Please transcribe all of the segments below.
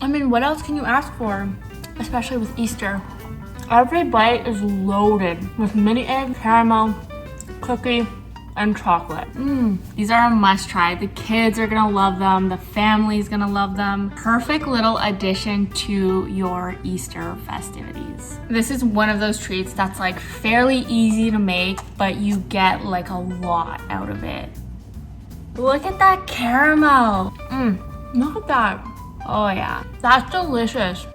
I mean, what else can you ask for? Especially with Easter. Every bite is loaded with mini egg, caramel, cookie, and chocolate. These are a must try. The kids are gonna love them. The family's gonna love them. Perfect little addition to your Easter festivities. This is one of those treats that's like fairly easy to make, but you get like a lot out of it. Look at that caramel. Look at that. Oh yeah, that's delicious.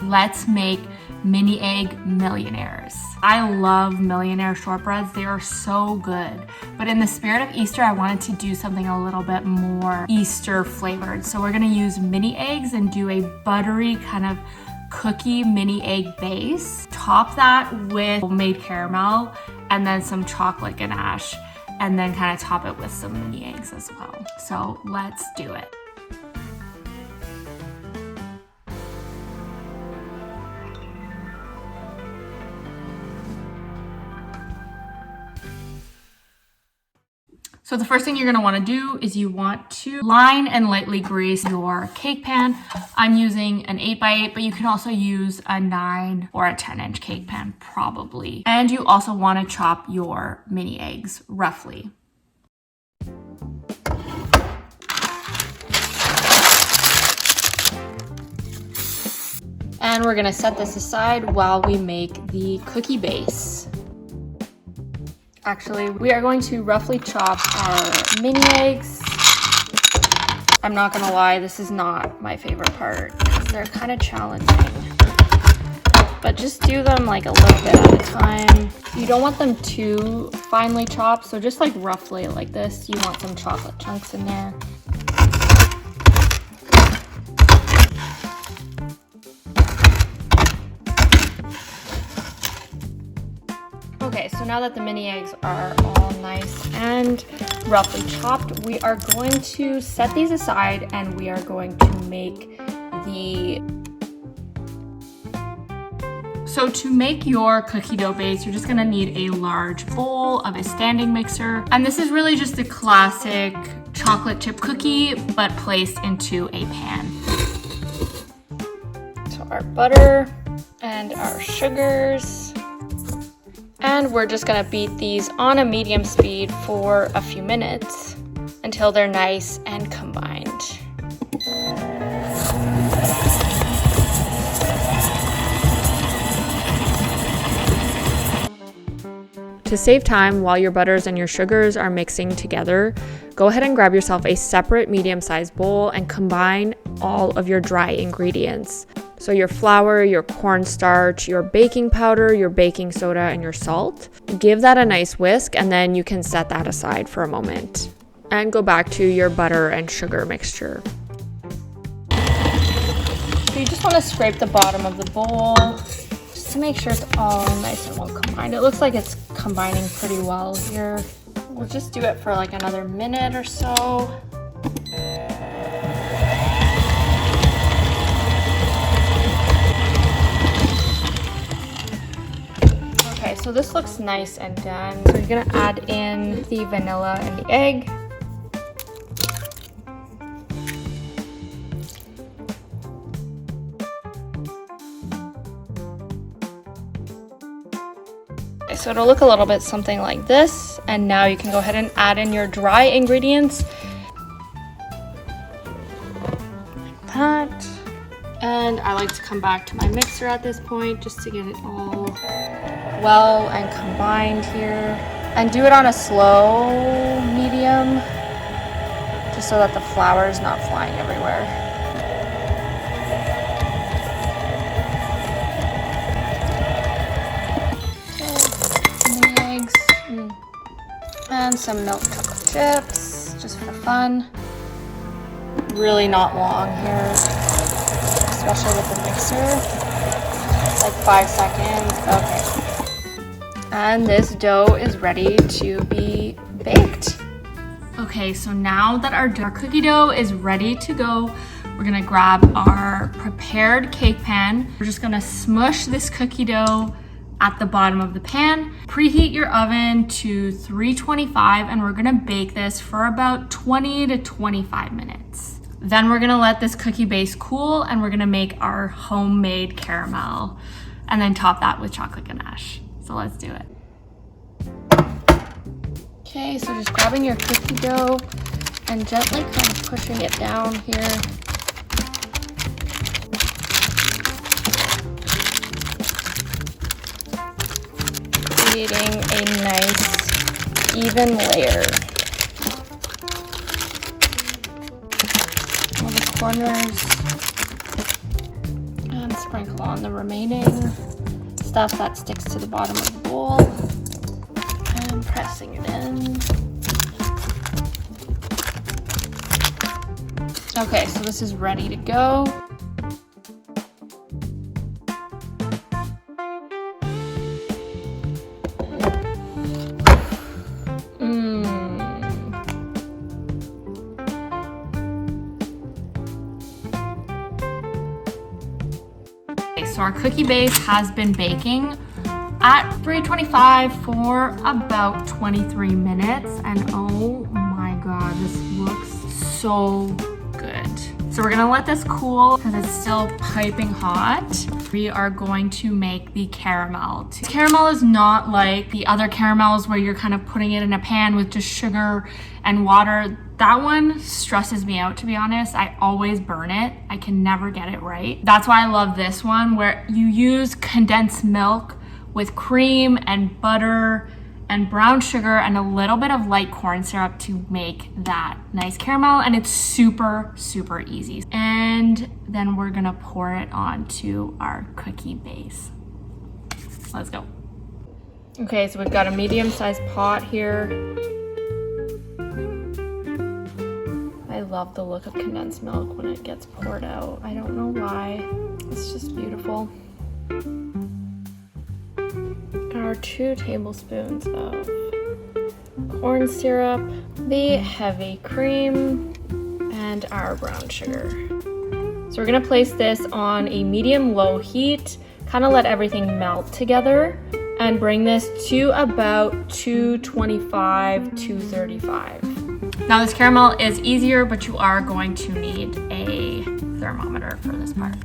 Let's make mini egg millionaires. I love Millionaire shortbreads. They are so good. But in the spirit of Easter, I wanted to do something a little bit more Easter flavored. So we're gonna use mini eggs and do a buttery kind of cookie mini egg base. Top that with homemade caramel and then some chocolate ganache, and then kind of top it with some mini eggs as well. So let's do it. So the first thing you're gonna wanna do is you want to line and lightly grease your cake pan. I'm using an 8x8, but you can also use a 9 or a 10-inch cake pan probably. And you also wanna chop your mini eggs roughly. And we're gonna set this aside while we make the cookie base. Actually, we are going to roughly chop our mini eggs. I'm not gonna lie, this is not my favorite part because they're kind of challenging. But just do them like a little bit at a time. You don't want them too finely chopped, so just like roughly like this. You want some chocolate chunks in there. Okay, so now that the mini eggs are all nice and roughly chopped, we are going to set these aside and we are going to make the... So to make your cookie dough base, you're just gonna need a large bowl of a standing mixer. And this is really just a classic chocolate chip cookie, but placed into a pan. So our butter and our sugars. And we're just gonna beat these on a medium speed for a few minutes until they're nice and combined. To save time while your butters and your sugars are mixing together, go ahead and grab yourself a separate medium-sized bowl and combine all of your dry ingredients. So your flour, your cornstarch, your baking powder, your baking soda, and your salt. Give that a nice whisk, and then you can set that aside for a moment. And go back to your butter and sugar mixture. So you just want to scrape the bottom of the bowl, just to make sure it's all nice and well combined. It looks like it's combining pretty well here. We'll just do it for like another minute or so. Okay, so this looks nice and done. So you're gonna add in the vanilla and the egg. Okay, so it'll look a little bit something like this. And now you can go ahead and add in your dry ingredients. Like that. And I like to come back to my mixer at this point just to get it all well and combined here. And do it on a slow medium, just so that the flour is not flying everywhere. Okay, the eggs and some milk chocolate chips, just for fun. Really not long here, especially with the mixer. It's like 5 seconds. Okay. And this dough is ready to be baked. Okay, so now that our cookie dough is ready to go, we're gonna grab our prepared cake pan. We're just gonna smush this cookie dough at the bottom of the pan. Preheat your oven to 325, and we're gonna bake this for about 20 to 25 minutes. Then we're gonna let this cookie base cool and we're gonna make our homemade caramel and then top that with chocolate ganache. So let's do it. Okay, so just grabbing your cookie dough and gently kind of pushing it down here. Creating a nice even layer. All the corners, and sprinkle on the remaining stuff that sticks to the bottom of the bowl, and pressing it in. Okay, so this is ready to go. So our cookie base has been baking at 325 for about 23 minutes, and oh my god, this looks so good. So we're gonna let this cool because it's still piping hot. We are going to make the caramel. Caramel is not like the other caramels where you're kind of putting it in a pan with just sugar and water. That one stresses me out, to be honest. I always burn it. I can never get it right. That's why I love this one, where you use condensed milk with cream and butter and brown sugar and a little bit of light corn syrup to make that nice caramel. And it's super, super easy. And then we're gonna pour it onto our cookie base. Let's go. Okay, so we've got a medium-sized pot here. I love the look of condensed milk when it gets poured out. I don't know why. It's just beautiful. Our 2 tablespoons of corn syrup, the heavy cream, and our brown sugar. So we're gonna place this on a medium-low heat, kind of let everything melt together, and bring this to about 225, 235. Now this caramel is easier, but you are going to need a thermometer for this part.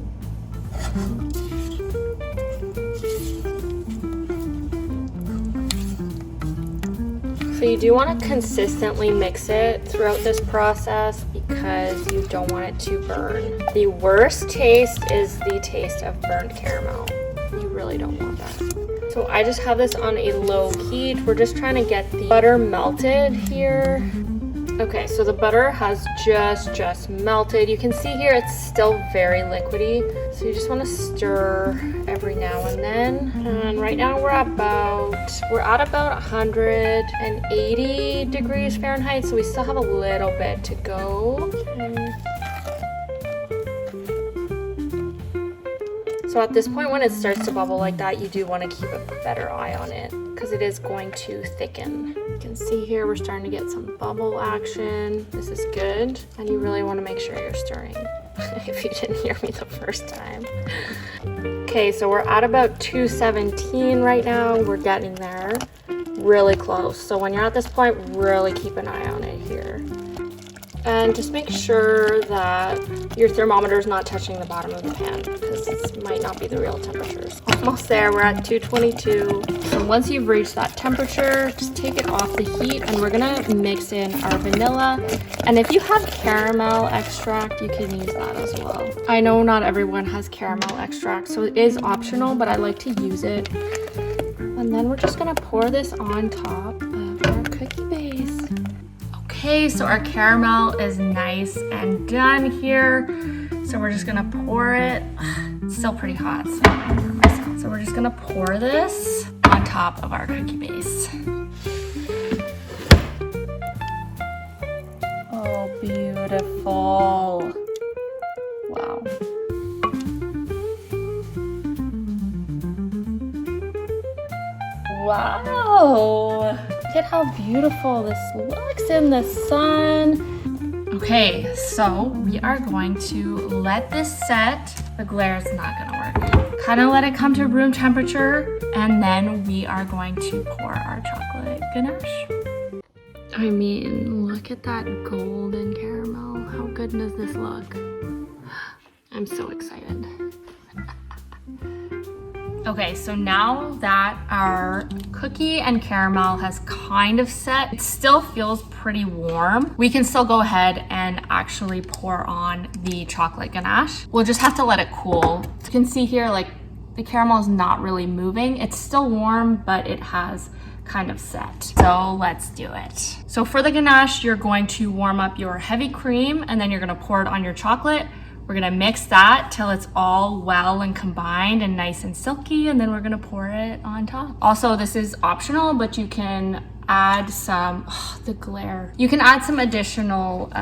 So you do want to consistently mix it throughout this process because you don't want it to burn. The worst taste is the taste of burnt caramel. You really don't want that. So I just have this on a low heat. We're just trying to get the butter melted here. Okay, so the butter has just melted. You can see here it's still very liquidy. So you just want to stir every now and then. And right now we're at about 180 degrees Fahrenheit. So we still have a little bit to go. So at this point when it starts to bubble like that, you do want to keep a better eye on it because it is going to thicken. You can see here we're starting to get some bubble action. This is good. And you really want to make sure you're stirring if you didn't hear me the first time. Okay, so we're at about 217 right now. We're getting there. Really close. So when you're at this point, really keep an eye on it here. And just make sure that your thermometer is not touching the bottom of the pan because this might not be the real temperatures. Almost there, we're at 222. So once you've reached that temperature, just take it off the heat and we're gonna mix in our vanilla. And if you have caramel extract, you can use that as well. I know not everyone has caramel extract, so it is optional, but I like to use it. And then we're just gonna pour this on top of our cookie base. Okay, so our caramel is nice and done here. So we're just gonna pour it. It's still pretty hot, so I might burn myself. So we're just gonna pour this on top of our cookie base. Oh, beautiful. Wow. Wow. Look at how beautiful this looks in the sun. Okay, so we are going to let this set. The glare is not gonna work. Kind of let it come to room temperature, and then we are going to pour our chocolate ganache. I mean, look at that golden caramel. How good does this look? I'm so excited. Okay, so now that our cookie and caramel has kind of set, it still feels pretty warm. We can still go ahead and actually pour on the chocolate ganache. We'll just have to let it cool. You can see here, like, the caramel is not really moving. It's still warm, but it has kind of set. So let's do it. So for the ganache, you're going to warm up your heavy cream and then you're gonna pour it on your chocolate. We're gonna mix that till it's all well and combined and nice and silky, and then we're gonna pour it on top. Also, this is optional, but you can add some, the glare. You can add some additional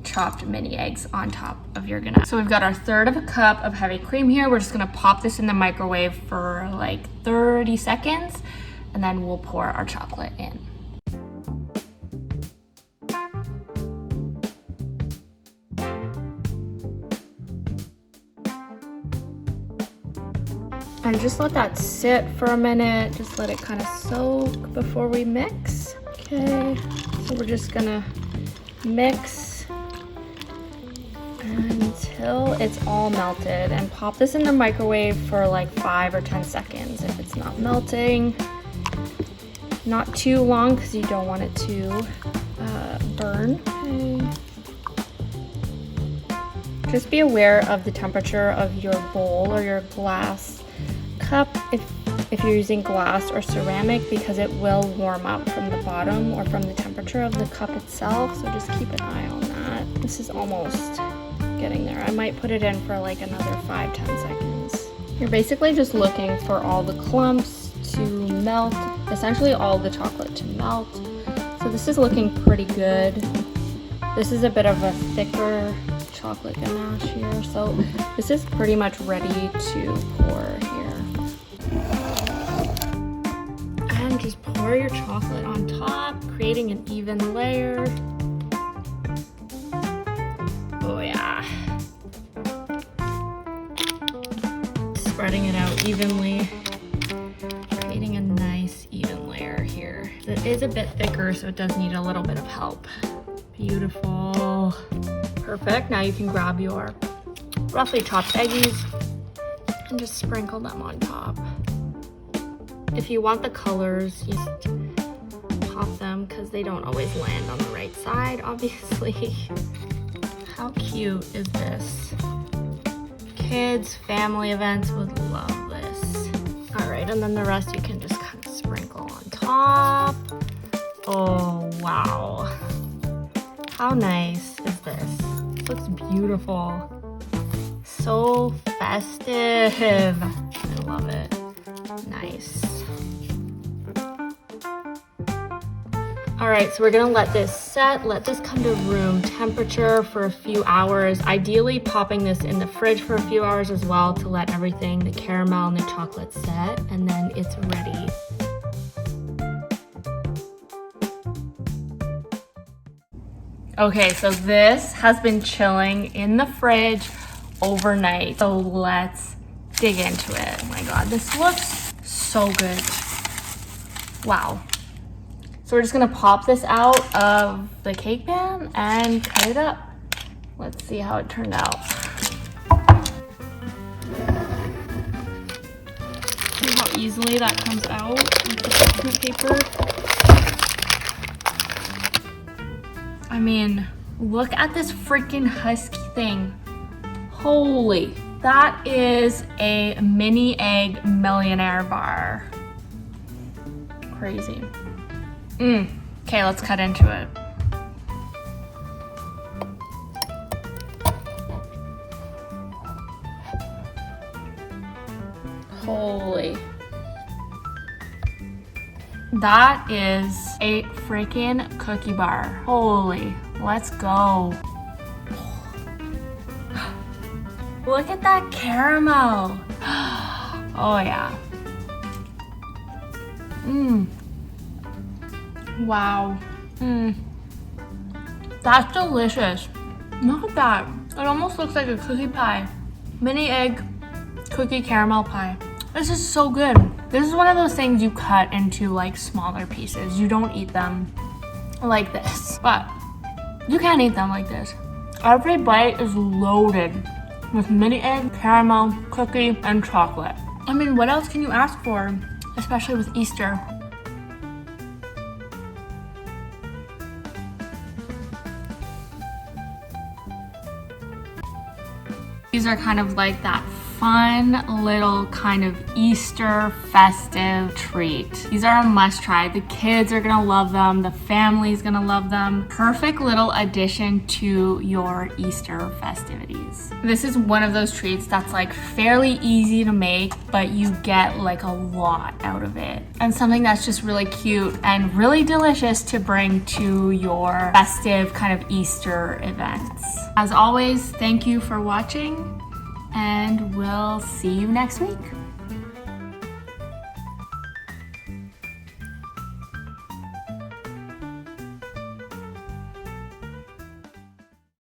chopped mini eggs on top of your ganache. So we've got our 1/3 of a cup of heavy cream here. We're just gonna pop this in the microwave for like 30 seconds, and then we'll pour our chocolate in. And just let that sit for a minute. Just let it kind of soak before we mix. Okay, so we're just gonna mix until it's all melted and pop this in the microwave for like 5 or 10 seconds. If it's not melting, not too long because you don't want it to burn. Okay. Just be aware of the temperature of your bowl or your glass cup if you're using glass or ceramic, because it will warm up from the bottom or from the temperature of the cup itself. So just keep an eye on that. This is almost getting there. I might put it in for like another 5-10 seconds. You're basically just looking for all the clumps to melt, essentially all the chocolate to melt. So this is looking pretty good. This is a bit of a thicker chocolate ganache here, so this is pretty much ready to pour here. And just pour your chocolate on top, creating an even layer. Oh yeah. Spreading it out evenly, creating a nice even layer here. It is a bit thicker, so it does need a little bit of help. Beautiful. Perfect. Now you can grab your roughly chopped eggies and just sprinkle them on top. If you want the colors, just pop them because they don't always land on the right side, obviously. How cute is this? Kids, family events would love this. All right, and then the rest you can just kind of sprinkle on top. Oh, wow. How nice is this? It looks beautiful. So festive. I love it. Nice. All right, so we're gonna let this set, let this come to room temperature for a few hours. Ideally popping this in the fridge for a few hours as well to let everything, the caramel and the chocolate set, and then it's ready. Okay, so this has been chilling in the fridge overnight. So let's dig into it. Oh my God, this looks so good. Wow. So we're just gonna pop this out of the cake pan and cut it up. Let's see how it turned out. See how easily that comes out with the tissue paper. I mean, look at this freaking husky thing. Holy, that is a mini egg Millionaire bar. Crazy. Okay, let's cut into it. Holy. That is a freaking cookie bar. Holy, let's go. Look at that caramel. Oh yeah. Wow. That's delicious. Look at that. It almost looks like a cookie pie. Mini egg cookie caramel pie. This is so good. This is one of those things you cut into like smaller pieces. You don't eat them like this, but you can't eat them like this. Every bite is loaded with mini egg, caramel, cookie, and chocolate. I mean, what else can you ask for? Especially with Easter. These are kind of like that fun little kind of Easter festive treat. These are a must try. The kids are gonna love them. The family's gonna love them. Perfect little addition to your Easter festivities. This is one of those treats that's like fairly easy to make, but you get like a lot out of it. And something that's just really cute and really delicious to bring to your festive kind of Easter events. As always, thank you for watching, and we'll see you next week.